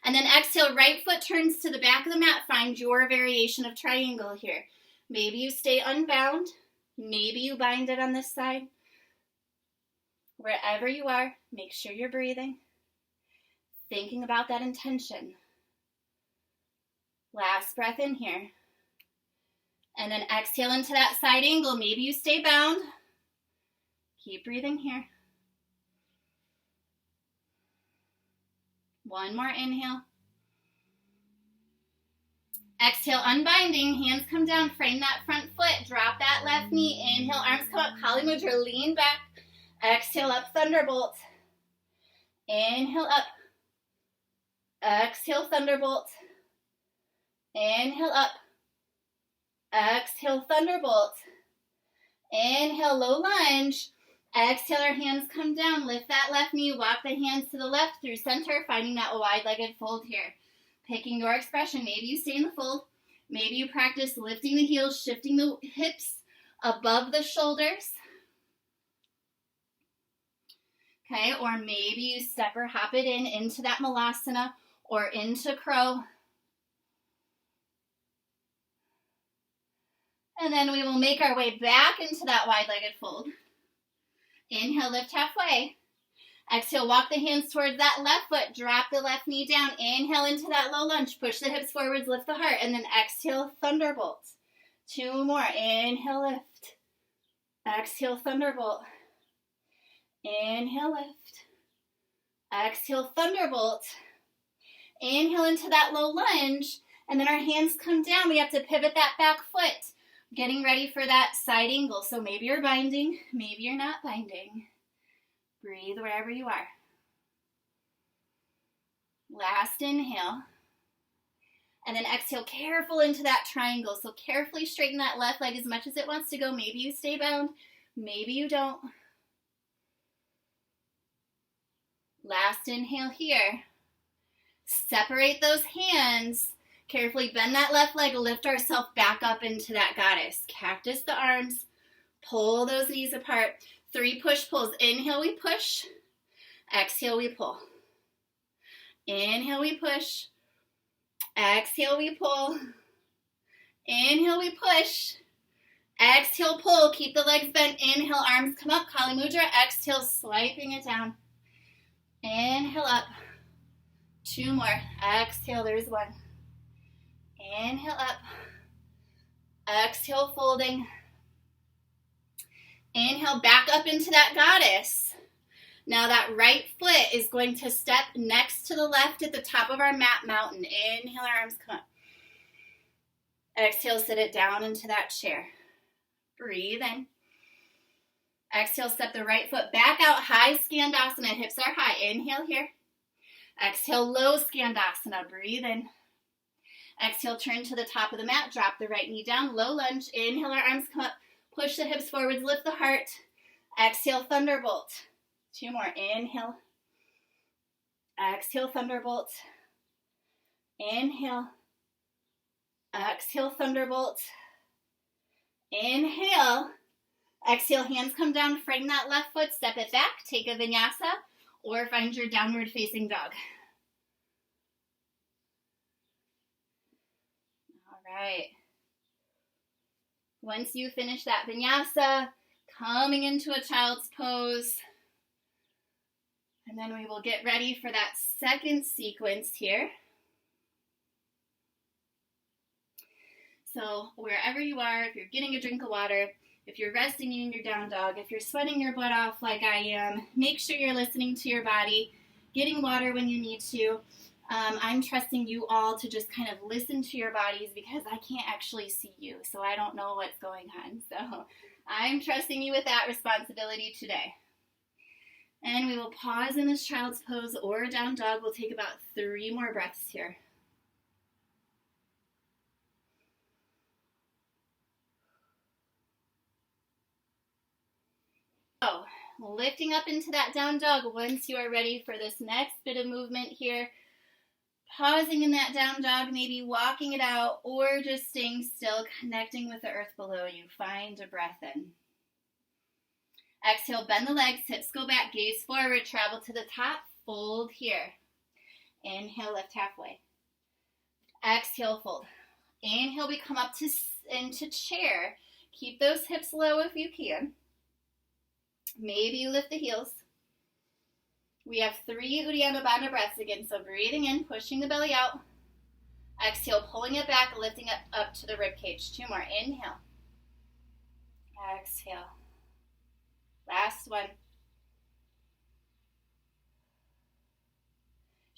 And then exhale, right foot turns to the back of the mat. Find your variation of triangle here. Maybe you stay unbound. Maybe you bind it on this side. Wherever you are, make sure you're breathing. Thinking about that intention. Last breath in here. And then exhale into that side angle. Maybe you stay bound. Keep breathing here. 1 more inhale. Exhale, unbinding, hands come down, frame that front foot, drop that left knee, inhale, arms come up, Kali Mudra, lean back, exhale up, Thunderbolt, inhale up, exhale, Thunderbolt, inhale up, exhale, Thunderbolt, inhale, low lunge, exhale, our hands come down, lift that left knee, walk the hands to the left through center, finding that wide-legged fold here. Picking your expression. Maybe you stay in the fold. Maybe you practice lifting the heels, shifting the hips above the shoulders. Okay, or maybe you step or hop it into that Malasana or into crow. And then we will make our way back into that wide-legged fold. Inhale, lift halfway. Exhale, walk the hands towards that left foot. Drop the left knee down. Inhale into that low lunge. Push the hips forwards, lift the heart. And then exhale, Thunderbolt. 2 more. Inhale, lift. Exhale, Thunderbolt. Inhale, lift. Exhale, Thunderbolt. Inhale into that low lunge. And then our hands come down. We have to pivot that back foot. Getting ready for that side angle. So maybe you're binding. Maybe you're not binding. Breathe wherever you are. Last inhale. And then exhale, careful into that triangle. So carefully straighten that left leg as much as it wants to go. Maybe you stay bound. Maybe you don't. Last inhale here. Separate those hands. Carefully bend that left leg. Lift ourselves back up into that goddess. Cactus the arms. Pull those knees apart. 3 push-pulls. Inhale, we push. Exhale, we pull. Inhale, we push. Exhale, we pull. Inhale, we push. Exhale, pull. Keep the legs bent. Inhale, arms come up. Kali Mudra. Exhale, swiping it down. Inhale, up. 2 more. Exhale, there's 1. Inhale, up. Exhale, folding. Inhale, back up into that goddess. Now that right foot is going to step next to the left at the top of our mat mountain. Inhale, our arms come up. Exhale, sit it down into that chair. Breathe in. Exhale, step the right foot back out. High Skandasana. Hips are high. Inhale here. Exhale, low Skandasana. Breathe in. Exhale, turn to the top of the mat. Drop the right knee down. Low lunge. Inhale, our arms come up. Push the hips forwards, lift the heart. Exhale, Thunderbolt. 2 more. Inhale. Exhale, Thunderbolt. Inhale. Exhale, Thunderbolt. Inhale. Exhale, hands come down, frame that left foot, step it back, take a vinyasa, or find your downward facing dog. All right. Once you finish that vinyasa, coming into a child's pose, and then we will get ready for that second sequence here. So wherever you are, if you're getting a drink of water, if you're resting in your down dog, if you're sweating your butt off like I am, make sure you're listening to your body, getting water when you need to. I'm trusting you all to just kind of listen to your bodies because I can't actually see you, so I don't know what's going on. So I'm trusting you with that responsibility today. And we will pause in this child's pose or down dog. We'll take about 3 more breaths here. So, lifting up into that down dog once you are ready for this next bit of movement here. Pausing in that down dog, maybe walking it out, or just staying still, connecting with the earth below you. Find a breath in. Exhale, bend the legs, hips go back, gaze forward, travel to the top, fold here. Inhale, lift halfway. Exhale, fold. Inhale, we come up into chair. Keep those hips low if you can. Maybe you lift the heels. We have 3 Uddiyana Bandha breaths again. So breathing in, pushing the belly out. Exhale, pulling it back, lifting it up to the rib cage. 2 more. Inhale. Exhale. Last one.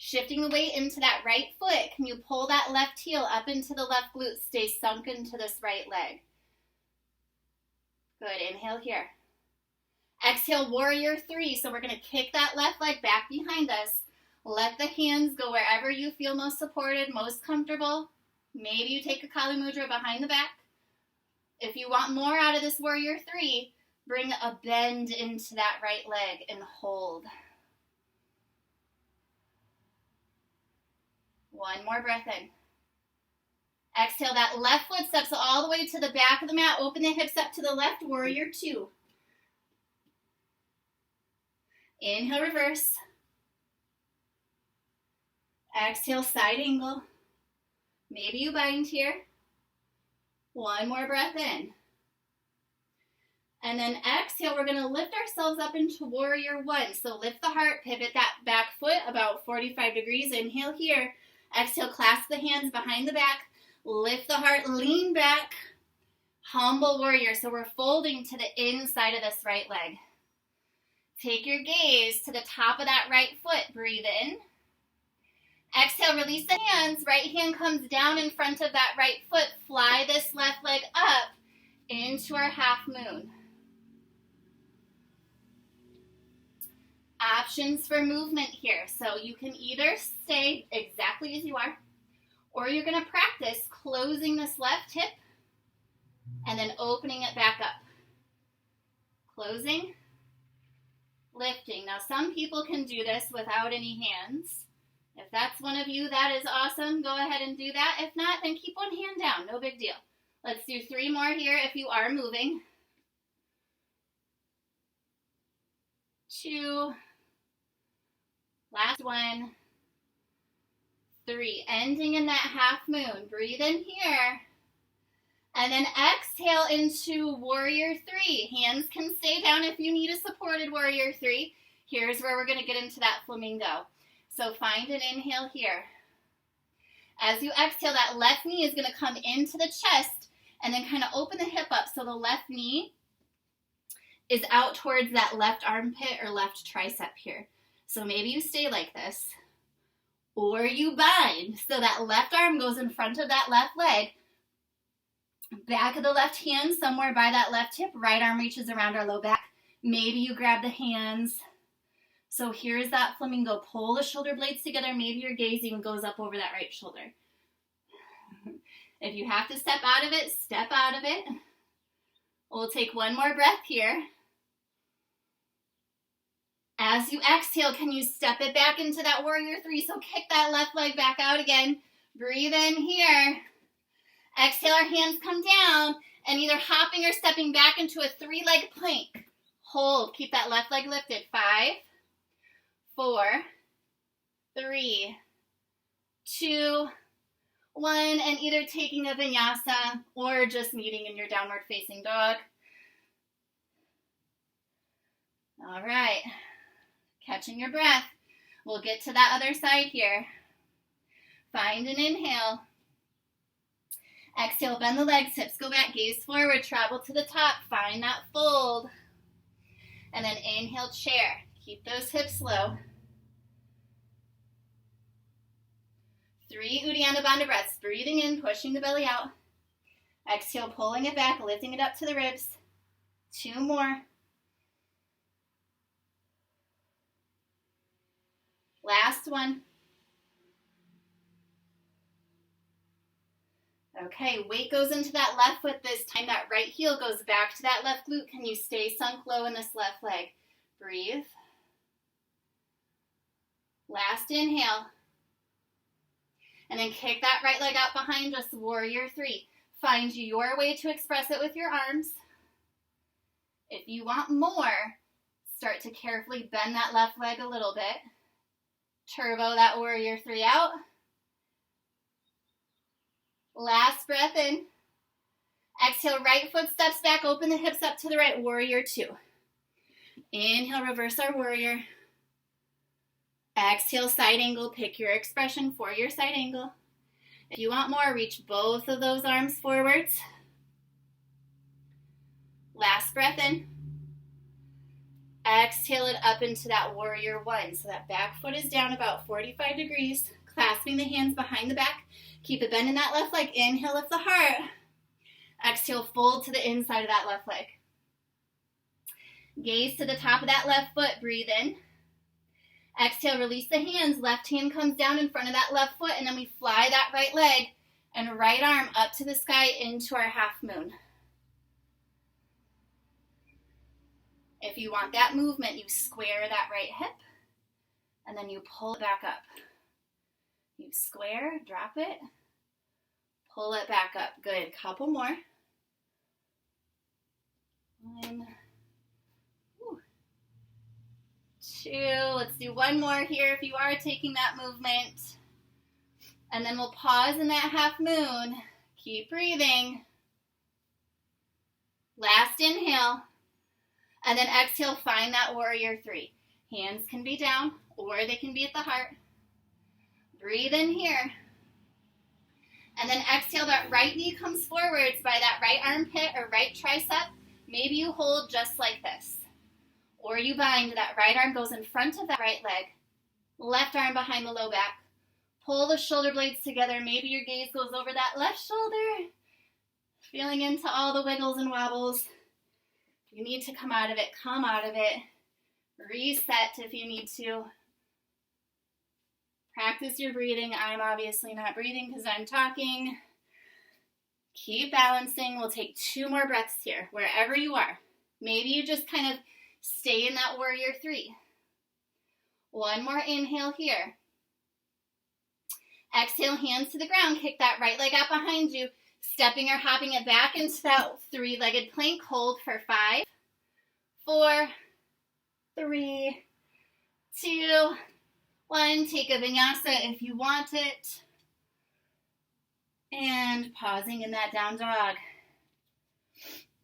Shifting the weight into that right foot, can you pull that left heel up into the left glute? Stay sunk into this right leg. Good, inhale here. Exhale, warrior three. So we're gonna kick that left leg back behind us. Let the hands go wherever you feel most supported, most comfortable. Maybe you take a Kali Mudra behind the back. If you want more out of this warrior three, bring a bend into that right leg and hold. One more breath in. Exhale, that left foot steps all the way to the back of the mat. Open the hips up to the left, warrior two. Inhale, reverse. Exhale, side angle. Maybe you bind here. One more breath in. And then exhale, we're going to lift ourselves up into warrior one. So lift the heart, pivot that back foot about 45 degrees. Inhale here. Exhale, clasp the hands behind the back. Lift the heart, lean back. Humble warrior. So we're folding to the inside of this right leg. Take your gaze to the top of that right foot. Breathe in. Exhale, release the hands. Right hand comes down in front of that right foot. Fly this left leg up into our half moon. Options for movement here. So you can either stay exactly as you are, or you're going to practice closing this left hip and then opening it back up. Closing, lifting. Now some people can do this without any hands. If that's one of you, that is awesome. Go ahead and do that. If not, then keep one hand down. No big deal. Let's do 3 more here if you are moving. 2. Last one. 3. Ending in that half moon. Breathe in here. And then exhale into warrior 3. Hands can stay down if you need a supported warrior 3. Here's where we're going to get into that flamingo. So find an inhale here. As you exhale, that left knee is going to come into the chest and then kind of open the hip up. So the left knee is out towards that left armpit or left tricep here. So maybe you stay like this, or you bind. So that left arm goes in front of that left leg. Back of the left hand somewhere by that left hip. Right arm reaches around our low back. Maybe you grab the hands. So here's that flamingo. Pull the shoulder blades together. Maybe your gaze even goes up over that right shoulder. If you have to step out of it, step out of it. We'll take one more breath here. As you exhale, can you step it back into that warrior 3? So kick that left leg back out again. Breathe in here. Exhale, our hands come down and either hopping or stepping back into a 3-leg plank. Hold. Keep that left leg lifted. 5, 4, 3, 2, 1, and either taking a vinyasa or just meeting in your downward facing dog. All right, catching your breath. We'll get to that other side here. Find an inhale. Exhale, bend the legs, hips go back, gaze forward, travel to the top, find that fold. And then inhale, chair. Keep those hips low. 3 Uddiyana Bandha breaths. Breathing in, pushing the belly out. Exhale, pulling it back, lifting it up to the ribs. 2 more. Last one. Okay, weight goes into that left foot this time. That right heel goes back to that left glute. Can you stay sunk low in this left leg? Breathe. Last inhale. And then kick that right leg out behind us, warrior 3. Find your way to express it with your arms. If you want more, start to carefully bend that left leg a little bit. Turbo that warrior 3 out. Last breath in. Exhale, right foot steps back, open the hips up to the right, warrior 2. Inhale, reverse our warrior. Exhale, side angle. Pick your expression for your side angle. If you want more, reach both of those arms forwards. Last breath in. Exhale it up into that warrior one. So that back foot is down about 45 degrees, clasping the hands behind the back. Keep a bend in that left leg. Inhale, lift the heart. Exhale, fold to the inside of that left leg. Gaze to the top of that left foot. Breathe in. Exhale, release the hands. Left hand comes down in front of that left foot, and then we fly that right leg and right arm up to the sky into our half moon. If you want that movement, you square that right hip, and then you pull it back up. You square, drop it, pull it back up. Good. Couple more. 1, 2. Let's do one more here if you are taking that movement. And then we'll pause in that half moon. Keep breathing. Last inhale. And then exhale, find that warrior 3. Hands can be down or they can be at the heart. Breathe in here. And then exhale, that right knee comes forwards by that right armpit or right tricep. Maybe you hold just like this. Or you bind, that right arm goes in front of that right leg. Left arm behind the low back. Pull the shoulder blades together. Maybe your gaze goes over that left shoulder. Feeling into all the wiggles and wobbles. If you need to come out of it, come out of it. Reset if you need to. Practice your breathing. I'm obviously not breathing because I'm talking. Keep balancing. We'll take 2 more breaths here, wherever you are. Maybe you just kind of stay in that warrior 3. 1 more inhale here. Exhale, hands to the ground. Kick that right leg out behind you. Stepping or hopping it back into that 3-legged plank. Hold for 5, 4, 3, 2, 1. Take a vinyasa if you want it. And pausing in that down dog.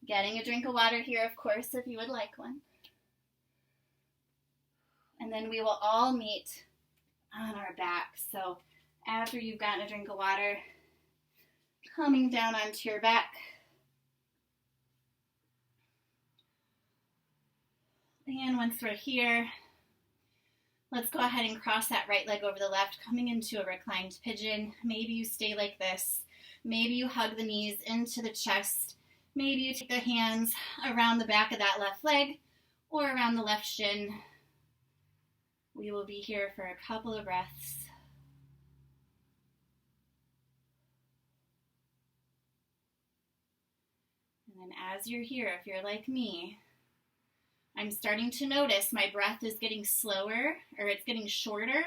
Getting a drink of water here, of course, if you would like one. And then we will all meet on our back. So after you've gotten a drink of water, coming down onto your back. And once we're here, let's go ahead and cross that right leg over the left, coming into a reclined pigeon. Maybe you stay like this. Maybe you hug the knees into the chest. Maybe you take the hands around the back of that left leg or around the left shin. We will be here for a couple of breaths. And then as you're here, if you're like me, I'm starting to notice my breath is getting slower, or it's getting shorter,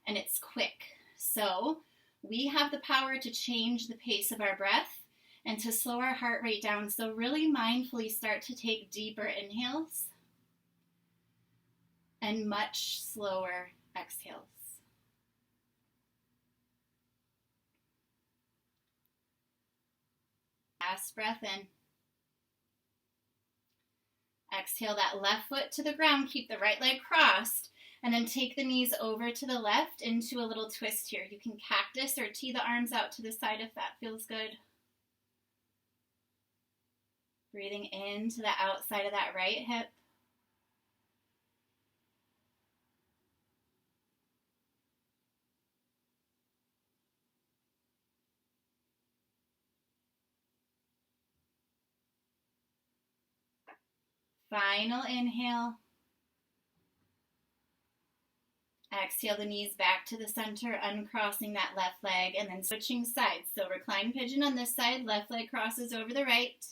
and it's quick. So we have the power to change the pace of our breath and to slow our heart rate down. So really mindfully start to take deeper inhales and much slower exhales. Last breath in. Exhale that left foot to the ground. Keep the right leg crossed. And then take the knees over to the left into a little twist here. You can cactus or tee the arms out to the side if that feels good. Breathing into the outside of that right hip. Final inhale. Exhale the knees back to the center, uncrossing that left leg, and then switching sides. So reclined pigeon on this side, left leg crosses over the right.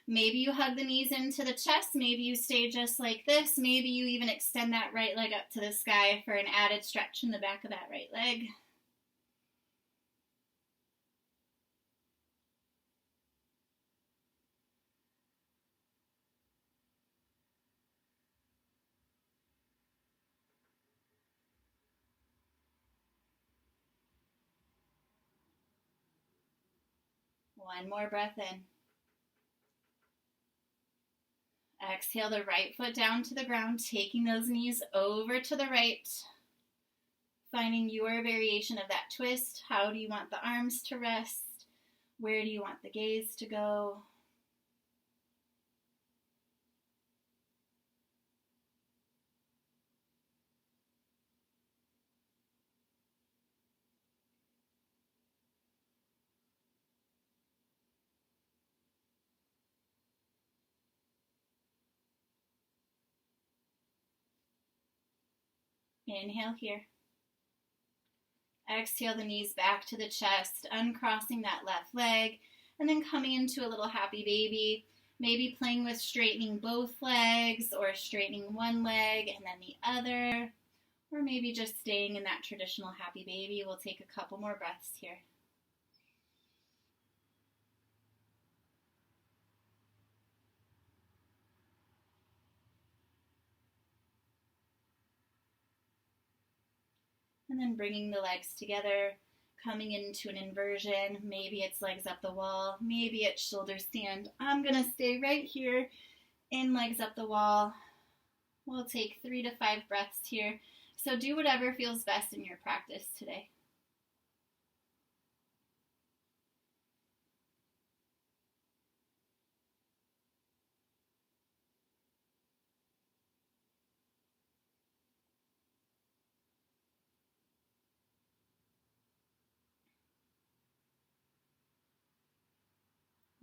Maybe you hug the knees into the chest. Maybe you stay just like this. Maybe you even extend that right leg up to the sky for an added stretch in the back of that right leg. One more breath in. Exhale the right foot down to the ground, taking those knees over to the right. Finding your variation of that twist. How do you want the arms to rest? Where do you want the gaze to go? Inhale here. Exhale the knees back to the chest, uncrossing that left leg, and then coming into a little happy baby. Maybe playing with straightening both legs or straightening one leg and then the other. Or maybe just staying in that traditional happy baby. We'll take a couple more breaths here. And then bringing the legs together, coming into an inversion. Maybe it's legs up the wall. Maybe it's shoulder stand. I'm going to stay right here in legs up the wall. We'll take 3 to 5 breaths here. So do whatever feels best in your practice today.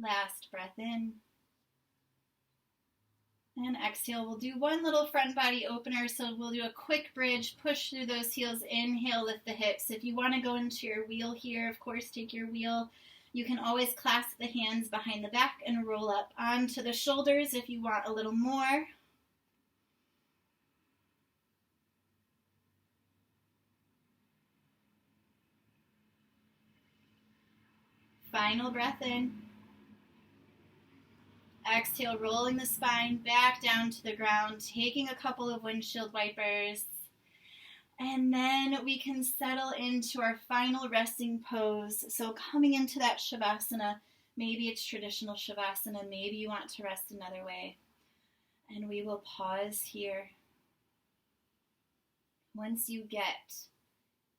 Last breath in. And exhale, we'll do one little front body opener. So we'll do a quick bridge, push through those heels, inhale, lift the hips. If you want to go into your wheel here, of course, take your wheel. You can always clasp the hands behind the back and roll up onto the shoulders if you want a little more. Final breath in. Exhale, rolling the spine back down to the ground, taking a couple of windshield wipers. And then we can settle into our final resting pose. So coming into that Shavasana, maybe it's traditional Shavasana, maybe you want to rest another way. And we will pause here. Once you get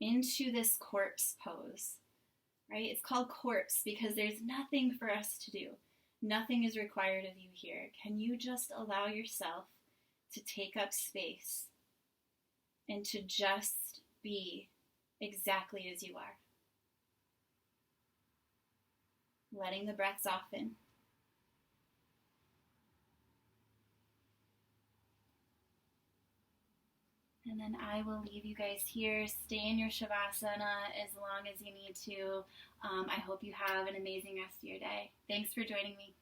into this corpse pose, right? It's called corpse because there's nothing for us to do. Nothing is required of you here. Can you just allow yourself to take up space and to just be exactly as you are? Letting the breath soften. And then I will leave you guys here. Stay in your Shavasana as long as you need to. I hope you have an amazing rest of your day. Thanks for joining me.